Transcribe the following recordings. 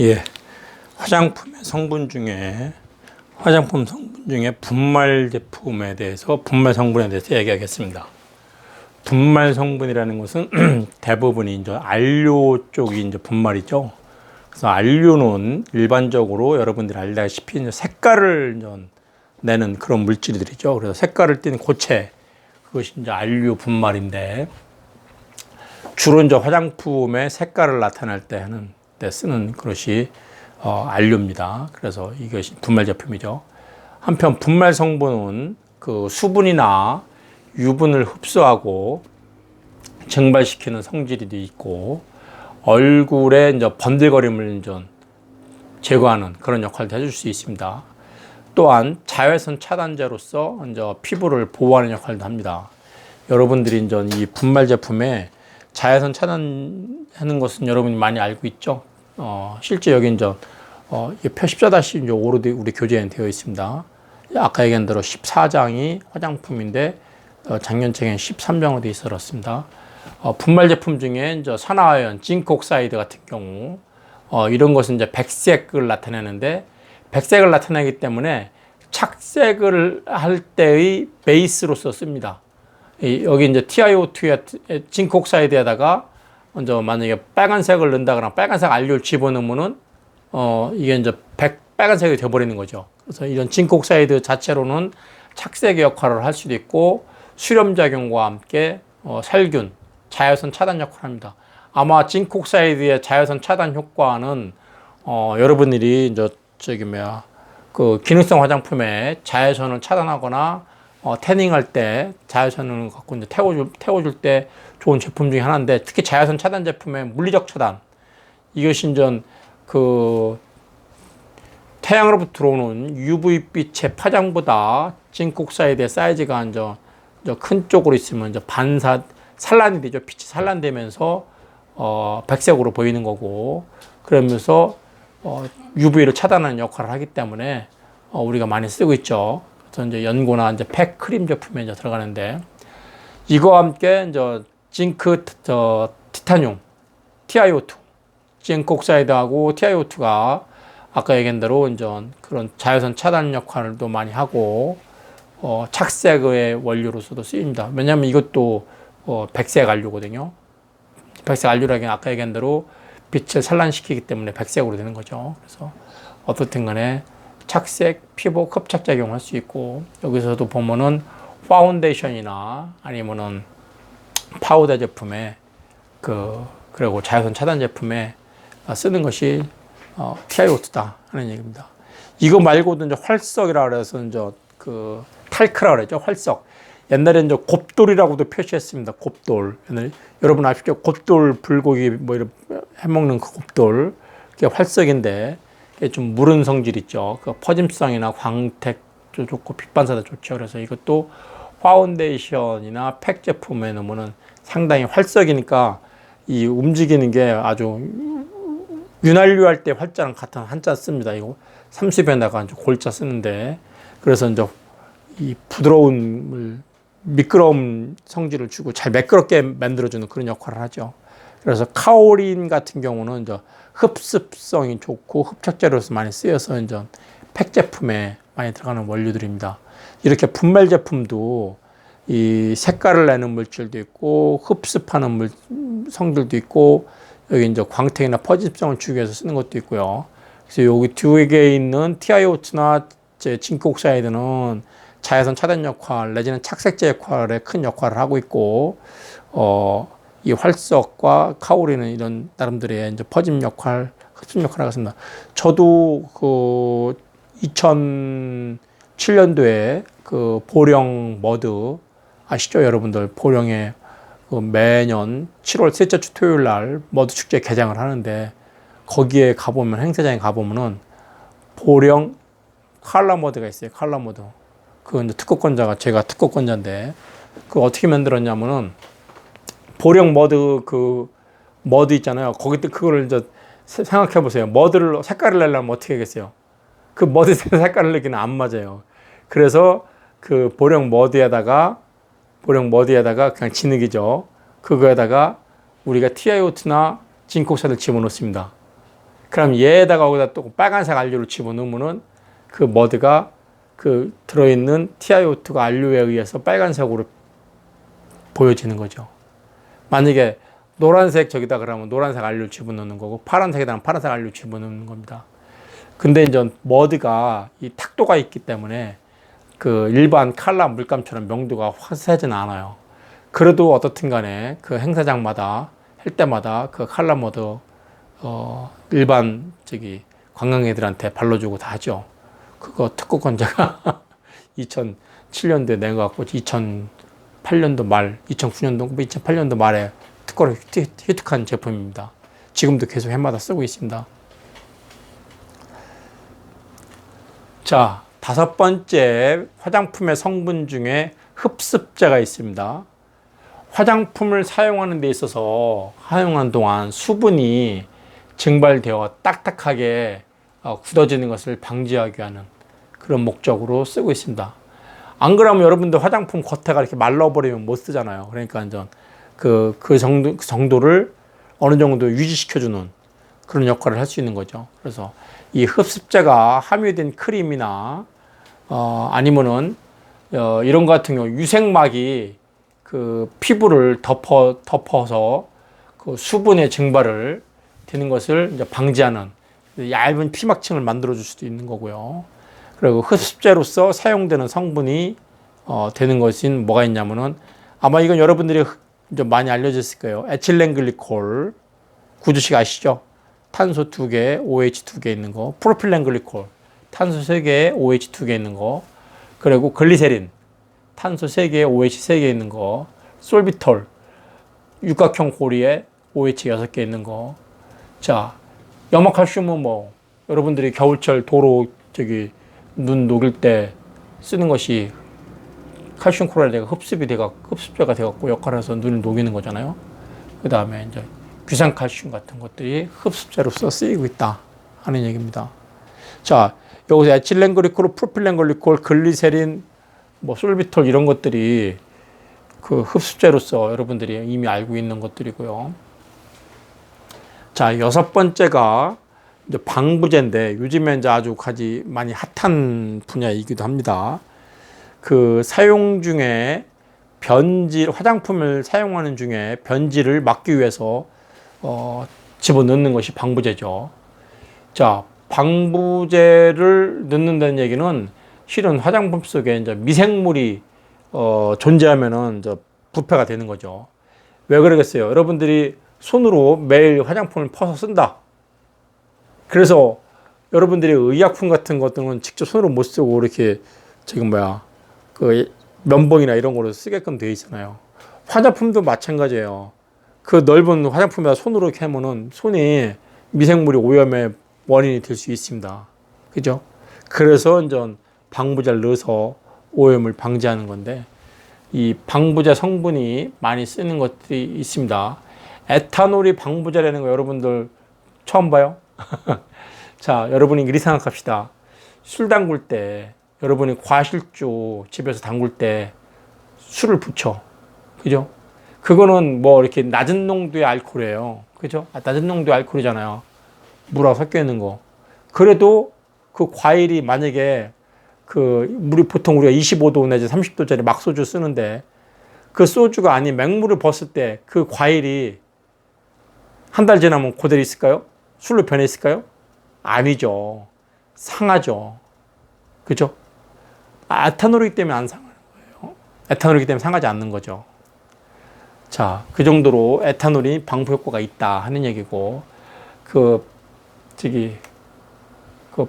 예, 화장품 성분 중에 분말 제품에 대해서, 분말 성분에 대해서 얘기하겠습니다. 분말 성분이라는 것은 대부분이 이제 안료 쪽이 이제 분말이죠. 그래서 안료는 일반적으로 여러분들이 알다시피 이제 색깔을 이제 내는 그런 물질들이죠. 그래서 색깔을 띠는 고체, 그것이 이제 안료 분말인데, 주로 이제 화장품의 색깔을 나타낼 때 쓰는 그것이 안료입니다. 그래서 이것이 분말 제품이죠. 한편 분말 성분은 그 수분이나 유분을 흡수하고 증발시키는 성질이 있고, 얼굴에 이제 번들거림을 이제 제거하는 그런 역할도 해줄 수 있습니다. 또한 자외선 차단제로서 이제 피부를 보호하는 역할도 합니다. 여러분들이 이제 이 분말 제품에 자외선 차단하는 것은 여러분이 많이 알고 있죠. 실제 여기 이제 표 14-5로 우리 교재에 되어 있습니다. 아까 얘기한 대로 14장이 화장품인데 작년 책엔 13장으로 되어 있었습니다. 분말 제품 중에 이제 산화하연, 징크옥사이드 같은 경우 이런 것은 이제 백색을 나타내는데, 백색을 나타내기 때문에 착색을 할 때의 베이스로서 씁니다. 여기 이제 TiO2에 징크옥사이드에다가 먼저 만약에 빨간색을 넣는다거나 빨간색 안료를 집어넣으면은 이게 이제 빨간색이 되어버리는 거죠. 그래서 이런 징크옥사이드 자체로는 착색의 역할을 할 수도 있고, 수렴작용과 함께 살균, 자외선 차단 역할을 합니다. 아마 징크옥사이드의 자외선 차단 효과는 여러분들이 이제 그 기능성 화장품에 자외선을 차단하거나 태닝할 때 자외선을 갖고 이제 태워줄 때 좋은 제품 중에 하나인데, 특히 자외선 차단 제품의 물리적 차단, 이것이 이제 그 태양으로부터 들어오는 UV빛의 파장보다 징크옥사이드의 사이즈가 이제 큰 쪽으로 있으면 이제 산란이 되죠. 빛이 산란되면서 백색으로 보이는 거고, 그러면서 UV를 차단하는 역할을 하기 때문에 우리가 많이 쓰고 있죠. 그래서 이제 연고나 이제 팩 크림 제품에 이제 들어가는데, 이거와 함께 이제 티타늄, TiO2, 징크옥사이드하고 TiO2가 아까 얘기한 대로 이제 그런 자외선 차단 역할도 많이 하고, 착색의 원료로서도 쓰입니다. 왜냐하면 이것도 백색 안료거든요. 백색 안료라기엔 아까 얘기한 대로 빛을 산란시키기 때문에 백색으로 되는 거죠. 그래서 어떻든 간에 착색, 피부 흡착작용을 할 수 있고, 여기서도 보면은 파운데이션이나 아니면은 파우더 제품에 그리고 자외선 차단 제품에 쓰는 것이 TiO2다 하는 얘기입니다. 이거 말고도 이제 활석이라 그래서 이제 그 탈크라 그랬죠. 활석. 옛날에 이제 곱돌이라고도 표시했습니다. 곱돌. 여러분 아시죠? 곱돌 불고기 뭐 이런 해먹는 그 곱돌. 그게 활석인데, 그게 좀 무른 성질 있죠. 그 퍼짐성이나 광택도 좋고 빛 반사도 좋죠. 그래서 이것도 파운데이션이나 팩 제품에 넣으면은 상당히 활석이니까 이 움직이는 게 아주 윤활유 할 때 활자랑 같은 한자 씁니다. 이거 30에다가 이제 골자 쓰는데, 그래서 이제 이 미끄러움 성질을 주고 잘 매끄럽게 만들어주는 그런 역할을 하죠. 그래서 카오린 같은 경우는 이제 흡습성이 좋고 흡착제로서 많이 쓰여서 이제 팩 제품에 많이 들어가는 원료들입니다. 이렇게 분말 제품도 이 색깔을 내는 물질도 있고, 흡습하는 성질도 있고, 여기 이제 광택이나 퍼짐성을 주기 위해서 쓰는 것도 있고요. 그래서 여기 뒤에 있는 TiO2나 징크옥사이드는 자외선 차단 역할 내지는 착색제 역할에 큰 역할을 하고 있고, 이 활석과 카오린은 이런 나름대로의 이제 퍼짐 역할, 흡습 역할을 하겠습니다. 저도 그 2007년도에 그 보령 머드 아시죠? 여러분들 보령에 그 매년 7월 셋째 주 토요일 날 머드 축제 개장을 하는데, 거기에 가보면, 행사장에 가보면은 보령 칼라 머드가 있어요. 칼라 머드. 그 이제 제가 특허권자인데, 그 어떻게 만들었냐면은 보령 머드 머드 있잖아요. 거기 때 그거를 이제 생각해 보세요. 색깔을 내려면 어떻게 하겠어요? 그 머드 색깔을 내기는 안 맞아요. 그래서 그 보령 머드에다가 그냥 진흙이죠. 그거에다가 우리가 TiO2나 징크옥사이드를 집어넣습니다. 그럼 얘에다가 거기다 또 빨간색 안료를 집어넣으면은 그 머드가 그 들어있는 TiO2가 안료에 의해서 빨간색으로 보여지는 거죠. 만약에 노란색 저기다 그러면 노란색 안료를 집어넣는 거고, 파란색에다가 파란색 안료를 집어넣는 겁니다. 근데 이제 머드가 이 탁도가 있기 때문에 그 일반 칼라 물감처럼 명도가 확 세지는 않아요. 그래도 어떻든 간에 그 행사장마다 할 때마다 그 칼라 머드 일반 저기 관광객들한테 발라주고 다 하죠. 그거 특허권 제가 2007년도에 낸 것 같고 2008년도 말, 2009년도, 2008년도 말에 특허를 획득한 제품입니다. 지금도 계속 해마다 쓰고 있습니다. 자, 5번째 화장품의 성분 중에 흡습제가 있습니다. 화장품을 사용하는 데 있어서 사용한 동안 수분이 증발되어 딱딱하게 굳어지는 것을 방지하기 위한 그런 목적으로 쓰고 있습니다. 안 그러면 여러분들 화장품 겉에가 이렇게 말라버리면 못 쓰잖아요. 그러니까 그 정도를 어느 정도 유지시켜주는 그런 역할을 할 수 있는 거죠. 그래서 이 흡습제가 함유된 크림이나 아니면은 이런 거 같은 경우 유색막이 그 피부를 덮어서 그 수분의 증발을 되는 것을 이제 방지하는 얇은 피막층을 만들어 줄 수도 있는 거고요. 그리고 흡습제로서 사용되는 성분이 되는 것인 뭐가 있냐면은, 아마 이건 여러분들이 좀 많이 알려졌을 거예요. 에틸렌글리콜, 구주식 아시죠? 탄소 2개, OH 2개 있는 거. 프로필렌글리콜, 탄소 3개, OH 2개 있는 거. 그리고 글리세린, 탄소 3개, OH 3개 있는 거. 솔비톨, 육각형 고리에 OH 6개 있는 거. 자, 염화칼슘은 뭐 여러분들이 겨울철 도로 눈 녹일 때 쓰는 것이 칼슘 클로라이드가 흡습제가 돼갖고 역할을 해서 눈을 녹이는 거잖아요. 그 다음에 이제 귀산칼슘 같은 것들이 흡습제로서 쓰이고 있다 하는 얘기입니다. 자, 여기서 에틸렌글리콜, 프로필렌글리콜, 글리세린, 뭐 솔비톨 이런 것들이 그 흡습제로서 여러분들이 이미 알고 있는 것들이고요. 자, 6번째가 이제 방부제인데 요즘에 이제 아주 많이 핫한 분야이기도 합니다. 그 사용 중에 화장품을 사용하는 중에 변질을 막기 위해서 집어넣는 것이 방부제죠. 자, 방부제를 넣는다는 얘기는 실은 화장품 속에 이제 미생물이 존재하면은 이제 부패가 되는 거죠. 왜 그러겠어요? 여러분들이 손으로 매일 화장품을 퍼서 쓴다. 그래서 여러분들이 의약품 같은 것들은 직접 손으로 못 쓰고 이렇게 그 면봉이나 이런 거로 쓰게끔 되어 있잖아요. 화장품도 마찬가지예요. 그 넓은 화장품에다 손으로 이렇게 하면은 손이 미생물이 오염의 원인이 될 수 있습니다. 그죠? 그래서 이제 방부제를 넣어서 오염을 방지하는 건데, 이 방부제 성분이 많이 쓰는 것들이 있습니다. 에탄올이 방부제라는 거 여러분들 처음 봐요? 자, 여러분이 이렇게 생각합시다. 술 담글 때, 여러분이 과실주 집에서 담글 때 술을 부쳐. 그죠? 그거는 뭐 이렇게 낮은 농도의 알코올이에요. 그죠? 낮은 농도의 알코올이잖아요. 물하고 섞여 있는 거. 그래도 그 과일이 만약에 그 물이 보통 우리가 25도 내지 30도짜리 막소주 쓰는데 그 소주가 아닌 맹물을 벗을 때 그 과일이 한 달 지나면 그대로 있을까요? 술로 변해 있을까요? 아니죠. 상하죠. 그죠? 에탄올이기 때문에 안 상하는 거예요. 에탄올이기 때문에 상하지 않는 거죠. 자, 그 정도로 에탄올이 방부 효과가 있다 하는 얘기고, 그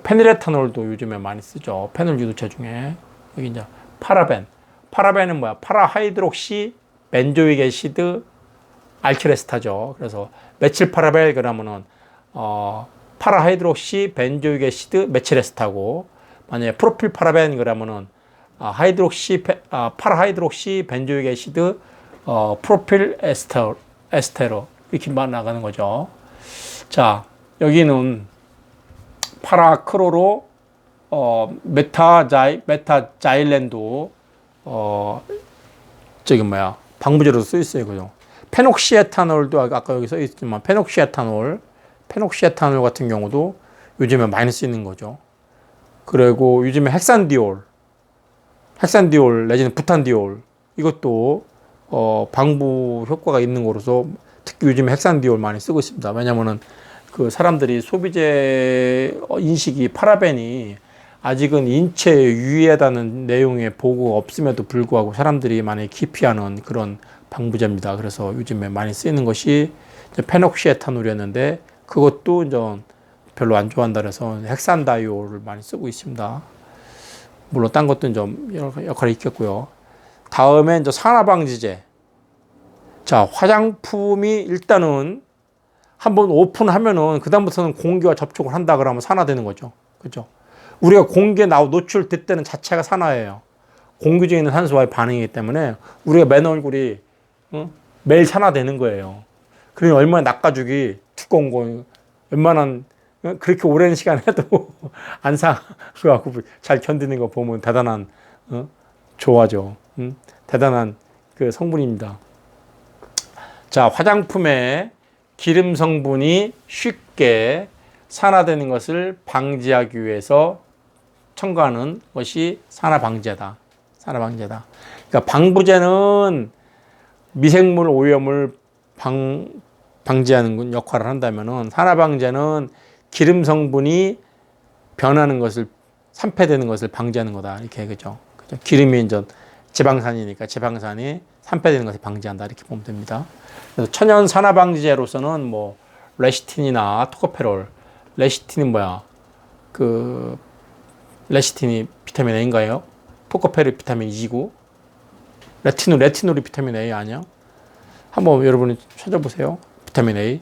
페닐에탄올도 요즘에 많이 쓰죠. 페놀 유두체 중에. 여기 이제 파라벤. 파라벤은 뭐야? 파라하이드록시 벤조익 애시드 알키레스타죠. 그래서 메칠 파라벤 그러면은 파라하이드록시 벤조익 애시드 메칠에스타고, 만약에 프로필 파라벤 그러면은 파라하이드록시 벤조익 애시드 프로필 에스테로 이렇게 나가는 거죠. 자, 여기는 파라크로로 메타자일렌도 방부제로 쓰여 있어요. 그죠? 페녹시에탄올도 아까 여기 써 있지만 페녹시에탄올, 페녹시에탄올 같은 경우도 요즘에 많이 쓰이는 거죠. 그리고 요즘에 헥산디올 내지는 부탄디올 이것도 방부 효과가 있는 거로서 특히 요즘에 헥산디올 많이 쓰고 있습니다. 왜냐면은 그 사람들이 소비재 인식이 파라벤이 아직은 인체에 유해하다는 내용의 보고가 없음에도 불구하고 사람들이 많이 기피하는 그런 방부제입니다. 그래서 요즘에 많이 쓰이는 것이 페녹시에탄올이었는데 그것도 이제 별로 안 좋아한다 그래서 헥산다이올을 많이 쓰고 있습니다. 물론 딴 것도 좀 여러 역할이 있겠고요. 다음에 이제 산화방지제. 자, 화장품이 일단은 한번 오픈하면은 그다음부터는 공기와 접촉을 한다 그러면 산화되는 거죠. 그죠? 우리가 공기에 노출될 때는 자체가 산화예요. 공기 중에 있는 산소와의 반응이기 때문에 우리가 맨 얼굴이 매일 산화되는 거예요. 그러니 얼마나 낚아주기 두꺼운 거 웬만한 그렇게 오랜 시간 해도 안 상하고 잘 견디는 거 보면 대단한 좋아죠. 대단한 그 성분입니다. 자, 화장품에 기름 성분이 쉽게 산화되는 것을 방지하기 위해서 첨가하는 것이 산화방지제다. 산화방지제다. 그러니까 방부제는 미생물 오염을 방지하는 역할을 한다면은 산화방지제는 기름 성분이 변하는 것을 산패되는 것을 방지하는 거다. 이렇게 그죠? 기름이 이제 지방산이니까 지방산이 산패되는 것을 방지한다. 이렇게 보면 됩니다. 그래서 천연 산화방지제로서는 뭐 레시틴이나 토코페롤, 레시틴이 뭐야? 그 레시틴이 비타민 A인가요? 토코페롤 비타민 E고 레티놀이 비타민 A 아니야? 한번 여러분이 찾아보세요. 비타민 A.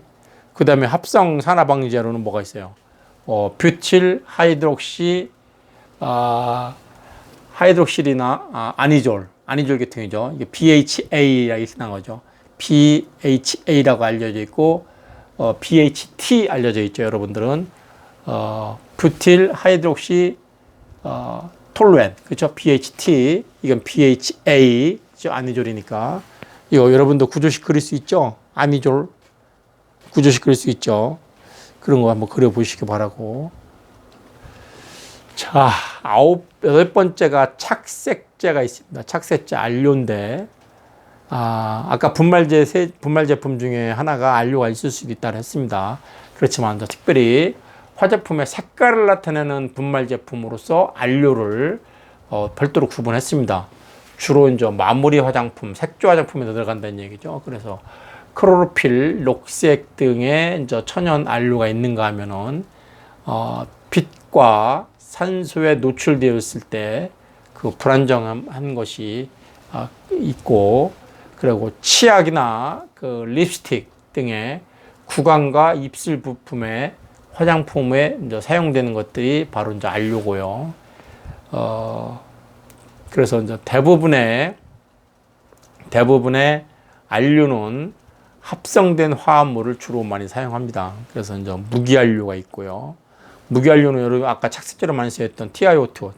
그 다음에 합성 산화방지제로는 뭐가 있어요? 뷰틸 하이드록시 하이드록실이나 아니졸 계통이죠. 이게 BHA라고 이렇게 나오죠. BHA라고 알려져 있고 BHT 알려져 있죠. 여러분들은 뷰틸 하이드록시 톨루엔 그렇죠? BHT 이건 BHA 아니졸이니까 이거 여러분도 구조식 그릴 수 있죠? 아니졸 구조식 그릴 수 있죠? 그런 거 한번 그려보시기 바라고. 자, 여덟 번째가 착색제가 있습니다. 착색제 안료인데, 아까 분말 제품 중에 하나가 안료가 있을 수도 있다고 했습니다. 그렇지만 특별히 화장품의 색깔을 나타내는 분말 제품으로서 안료를 별도로 구분했습니다. 주로 이제 마무리 화장품, 색조 화장품에 들어간다는 얘기죠. 그래서 크로로필, 녹색 등의 이제 천연 안료가 있는가 하면은 빛과 산소에 노출되었을 때 그 불안정한 것이 있고, 그리고 치약이나 그 립스틱 등의 구강과 입술 부품에 화장품에 이제 사용되는 것들이 바로 이제 안료고요. 그래서 이제 대부분의 안료는 합성된 화합물을 주로 많이 사용합니다. 그래서 이제 무기안료가 있고요. 무기안료는 여러분 아까 착색제로 많이 쓰였던 TiO2,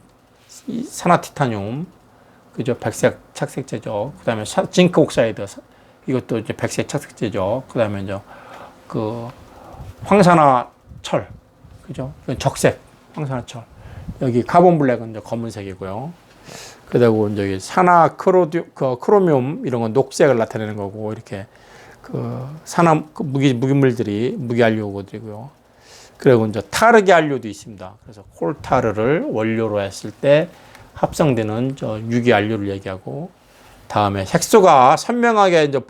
산화티타늄, 그죠? 백색 착색제죠. 그 다음에 징크 옥사이드, 이것도 이제 백색 착색제죠. 그 다음에 이제 그 황산화철, 그죠? 적색 황산화철. 여기 카본 블랙은 이제 검은색이고요. 그리고 이제 크로뮴 이런 건 녹색을 나타내는 거고, 이렇게 그 무기물들이 무기안료들이고요. 그리고 이제 타르기 안료도 있습니다. 그래서 콜타르를 원료로 했을 때 합성되는 유기 안료를 얘기하고, 다음에 색소가 선명하게 이제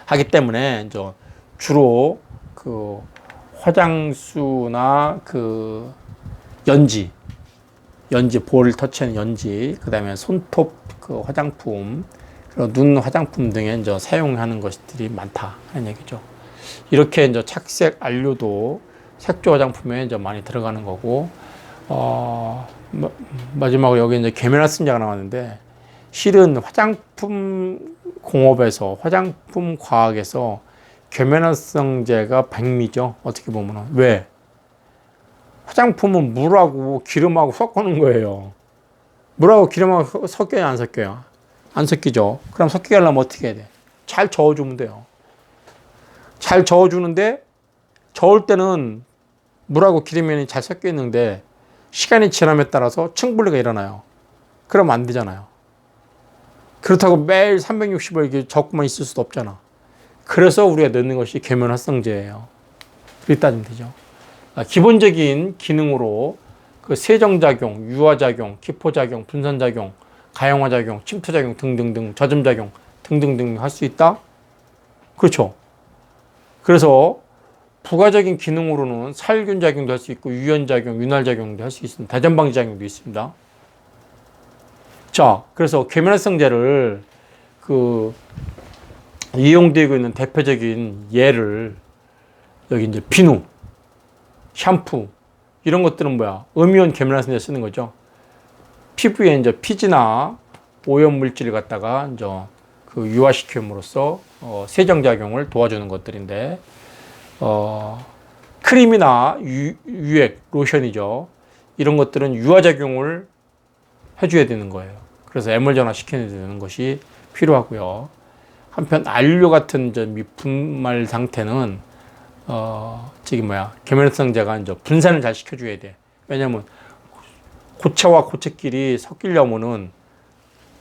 하기 때문에 이제 주로 그 화장수나 그 연지 볼을 터치하는 연지, 그 다음에 손톱 그 화장품, 그리고 눈 화장품 등에 이제 사용하는 것들이 많다 하는 얘기죠. 이렇게 이제 착색 안료도 색조 화장품에 이제 많이 들어가는 거고, 마지막으로 여기 이제 계면활성제가 나왔는데, 실은 화장품 공업에서, 화장품 과학에서 계면활성제가 백미죠. 어떻게 보면은. 왜? 화장품은 물하고 기름하고 섞어놓은 거예요. 물하고 기름하고 섞여요, 안 섞여요? 안 섞이죠. 그럼 섞이게 하려면 어떻게 해야 돼? 잘 저어주면 돼요. 잘 저어주는데 저을 때는 물하고 기름면이 잘 섞여 있는데 시간이 지남에 따라서 층분리가 일어나요. 그러면 안 되잖아요. 그렇다고 매일 360을 이렇게 적고만 있을 수도 없잖아. 그래서 우리가 넣는 것이 계면활성제예요. 그렇게 따지면 되죠. 기본적인 기능으로 그 세정작용, 유화작용, 기포작용, 분산작용, 가용화작용, 침투작용 등등등, 저점작용 등등등 할 수 있다? 그렇죠. 그래서 부가적인 기능으로는 살균작용도 할 수 있고 유연작용, 윤활작용도 할 수 있습니다. 대전방지작용도 있습니다. 자, 그래서 계면활성제를 이용되고 있는 대표적인 예를 여기 이제 비누, 샴푸 이런 것들은 뭐야? 음이온 계면활성제 쓰는 거죠. 피부에 이제 피지나 오염 물질을 갖다가 이제 그 유화시킴으로써 세정작용을 도와주는 것들인데 크림이나 유액, 로션이죠. 이런 것들은 유화작용을 해줘야 되는 거예요. 그래서 에멀전화 시켜야 되는 것이 필요하고요. 한편 안료 같은 분말 상태는 계면활성제가 이제 분산을 잘 시켜줘야 돼. 왜냐면 고체와 고체끼리 섞이려면은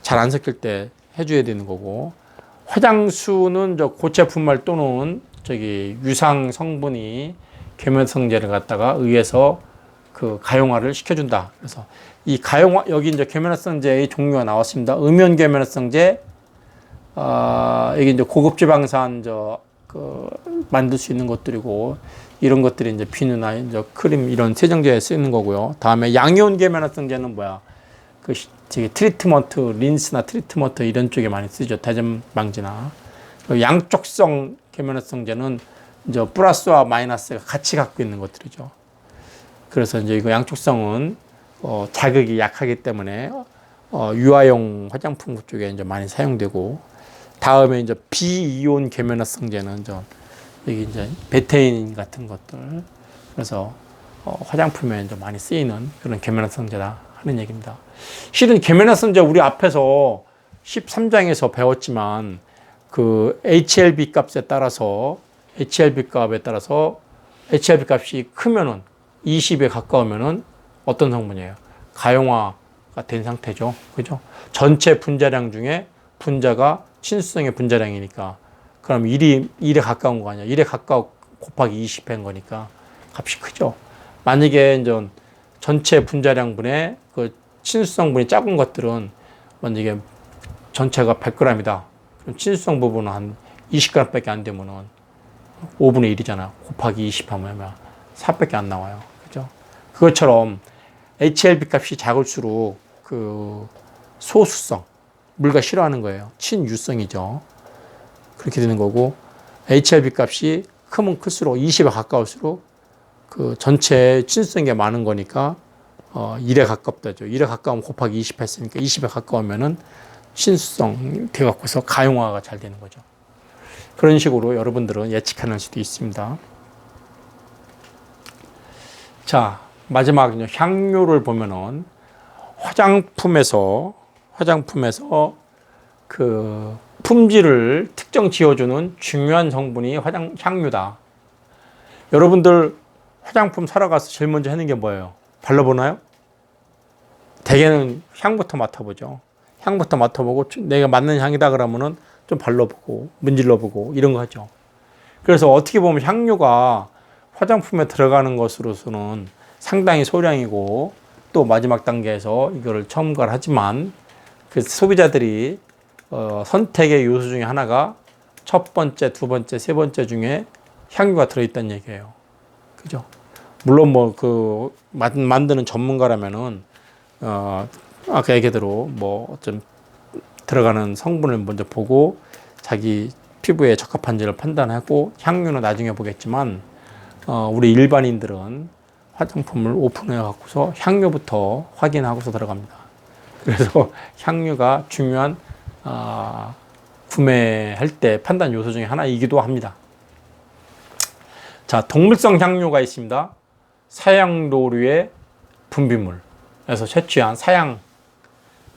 잘 안 섞일 때 해줘야 되는 거고, 화장수는 고체 분말 또는 유상 성분이 계면활성제를 갖다가 의해서 그 가용화를 시켜준다. 그래서 이 가용화, 여기 이제 계면활성제의 종류가 나왔습니다. 음이온 계면활성제, 이게 이제 고급지방산 만들 수 있는 것들이고, 이런 것들이 이제 비누나 이제 크림 이런 세정제에 쓰이는 거고요. 다음에 양이온 계면활성제는 뭐야? 트리트먼트, 린스나 트리트먼트 이런 쪽에 많이 쓰죠. 대점 방지나. 양쪽성 계면활성제는 이제 플러스와 마이너스가 같이 갖고 있는 것들이죠. 그래서 이제 이거 양쪽성은 자극이 약하기 때문에 유아용 화장품 쪽에 이제 많이 사용되고, 다음에 이제 비이온 계면활성제는 여기 이제 베테인 같은 것들, 그래서 화장품에 이제 많이 쓰이는 그런 계면활성제다 하는 얘기입니다. 실은 계면활성제 우리 앞에서 13장에서 배웠지만 그 HLB 값에 따라서 HLB 값이 크면은 20에 가까우면은 어떤 성분이에요? 가용화가 된 상태죠. 그죠? 전체 분자량 중에 분자가 친수성의 분자량이니까 그럼 1에 가까운 거 아니야. 1에 가까워 곱하기 20한 거니까 값이 크죠. 만약에 이제 전체 분자량분의 그 친수성분이 작은 것들은 만약에 전체가 100g이다. 그럼 친수성 부분은 한 20g밖에 안 되면은 5분의 1이잖아. 곱하기 20 하면 4밖에 안 나와요. 그죠? 그것처럼 HLB 값이 작을수록 그 소수성, 물과 싫어하는 거예요. 친유성이죠. 그렇게 되는 거고, HLB 값이 크면 클수록 20에 가까울수록 그 전체 친수성이 많은 거니까 1에 가깝다죠. 1에 가까우면 곱하기 20 했으니까 20에 가까우면은 친수성 돼갖고서 가용화가 잘 되는 거죠. 그런 식으로 여러분들은 예측하는 수도 있습니다. 자, 마지막 향료를 보면은 화장품에서 그 품질을 특정 지어주는 중요한 성분이 향료다. 여러분들 화장품 사러 가서 제일 먼저 하는 게 뭐예요? 발라보나요? 대개는 향부터 맡아보죠. 향부터 맡아보고 내가 맞는 향이다 그러면은 좀 발라보고 문질러보고 이런 거 하죠. 그래서 어떻게 보면 향료가 화장품에 들어가는 것으로서는 상당히 소량이고, 또 마지막 단계에서 이거를 첨가를 하지만 그 소비자들이 선택의 요소 중에 하나가 첫 번째, 두 번째, 세 번째 중에 향유가 들어있다는 얘기예요. 그죠? 물론 만드는 전문가라면은 아까 얘기대로 좀 들어가는 성분을 먼저 보고 자기 피부에 적합한지를 판단하고 향유는 나중에 보겠지만, 우리 일반인들은 화장품을 오픈해 갖고서 향유부터 확인하고서 들어갑니다. 그래서 향유가 중요한 구매할 때 판단 요소 중에 하나이기도 합니다. 자, 동물성 향료가 있습니다. 사양로류의 분비물에서 채취한 사양,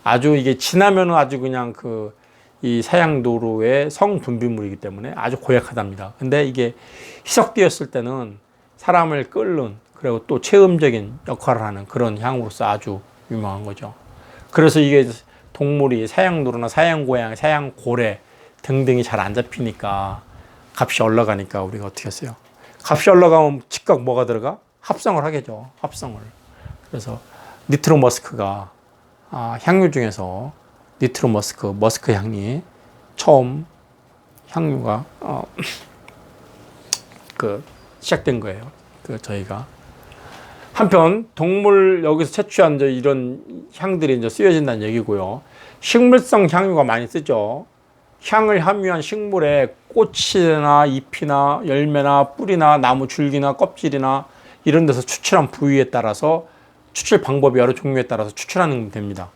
아주 이게 진하면은 아주 그냥 이 사양도로의 성분비물이기 때문에 아주 고약하답니다. 근데 이게 희석되었을 때는 사람을 끓는, 그리고 또 체험적인 역할을 하는 그런 향으로서 아주 유명한 거죠. 그래서 이게 동물이 사양도로나 사양고양, 사양고래 등등이 잘 안 잡히니까 값이 올라가니까 우리가 어떻게 했어요? 값이 올라가면 즉각 뭐가 들어가? 합성을 하겠죠. 합성을. 그래서 니트로 머스크가 향유 중에서 니트로 머스크 향이 처음 향유가 시작된 거예요. 저희가 한편 동물 여기서 채취한 이런 향들이 이제 쓰여진다는 얘기고요. 식물성 향유가 많이 쓰죠. 향을 함유한 식물의 꽃이나 잎이나 열매나 뿌리나 나무 줄기나 껍질이나 이런 데서 추출한 부위에 따라서 추출 방법이 여러 종류에 따라서 추출하는 됩니다.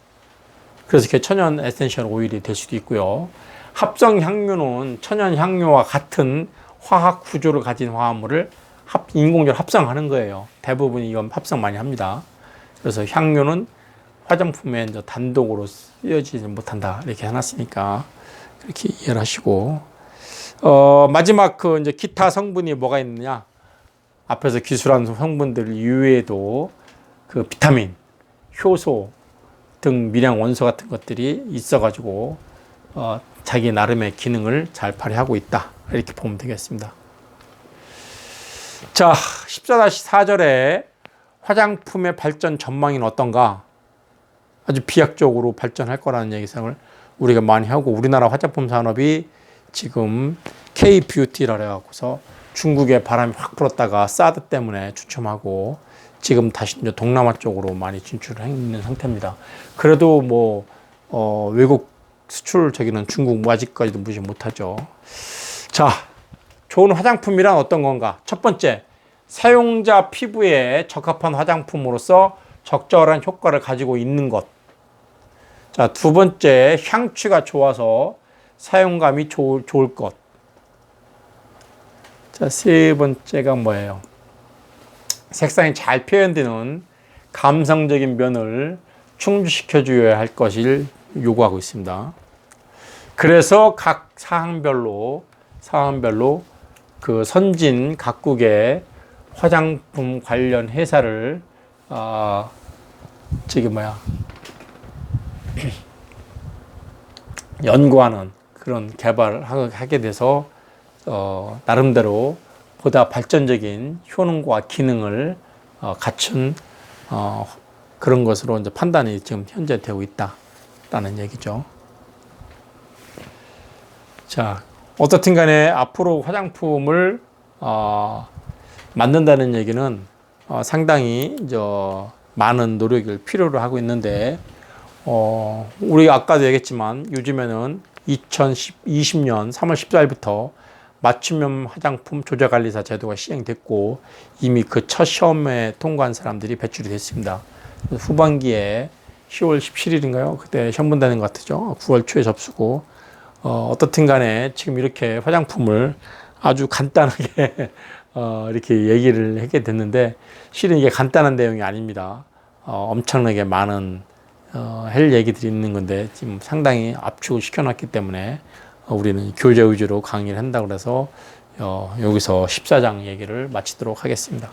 그래서 이렇게 천연 에센셜 오일이 될 수도 있고요. 합성 향유는 천연 향유와 같은 화학 구조를 가진 화합물을 인공적으로 합성하는 거예요. 대부분 이건 합성 많이 합니다. 그래서 향유는 화장품에 이제 단독으로 쓰여지지 못한다 이렇게 해놨으니까 이렇게 이해를 하시고, 마지막 이제 기타 성분이 뭐가 있느냐? 앞에서 기술한 성분들 이외에도 비타민, 효소 등 미량 원소 같은 것들이 있어가지고 자기 나름의 기능을 잘 발휘하고 있다 이렇게 보면 되겠습니다. 자, 14-4절에 화장품의 발전 전망은 어떤가? 아주 비약적으로 발전할 거라는 얘기를 우리가 많이 하고, 우리나라 화장품 산업이 지금 K-뷰티라 해갖고서 중국에 바람이 확 불었다가 사드 때문에 주춤하고 지금 다시 이제 동남아 쪽으로 많이 진출을 했는 상태입니다. 그래도 외국 수출적인 중국 아직까지도 무시 못하죠. 자, 좋은 화장품이란 어떤 건가? 첫 번째, 사용자 피부에 적합한 화장품으로서 적절한 효과를 가지고 있는 것. 자, 두 번째, 향취가 좋아서 사용감이 좋을 것. 자, 세 번째가 뭐예요? 색상이 잘 표현되는 감성적인 면을 충족시켜줘야 할 것을 요구하고 있습니다. 그래서 각 사항별로 선진 각국의 화장품 관련 회사를 연구하는 그런 개발을 하게 돼서 나름대로 보다 발전적인 효능과 기능을 갖춘 그런 것으로 이제 판단이 지금 현재 되고 있다라는 얘기죠. 자, 어떻든 간에 앞으로 화장품을 만든다는 얘기는 상당히 많은 노력을 필요로 하고 있는데, 우리 아까도 얘기했지만 요즘에는 2020년 3월 14일부터 맞춤형 화장품 조작관리사 제도가 시행됐고 이미 그 첫 시험에 통과한 사람들이 배출이 됐습니다. 후반기에 10월 17일인가요? 그때 시험 본다는 것 같죠. 9월 초에 접수고, 어떻든 간에 지금 이렇게 화장품을 아주 간단하게 이렇게 얘기를 하게 됐는데, 실은 이게 간단한 내용이 아닙니다. 엄청나게 많은 할 얘기들이 있는 건데 지금 상당히 압축을 시켜놨기 때문에 우리는 교재 위주로 강의를 한다고 해서 여기서 14장 얘기를 마치도록 하겠습니다.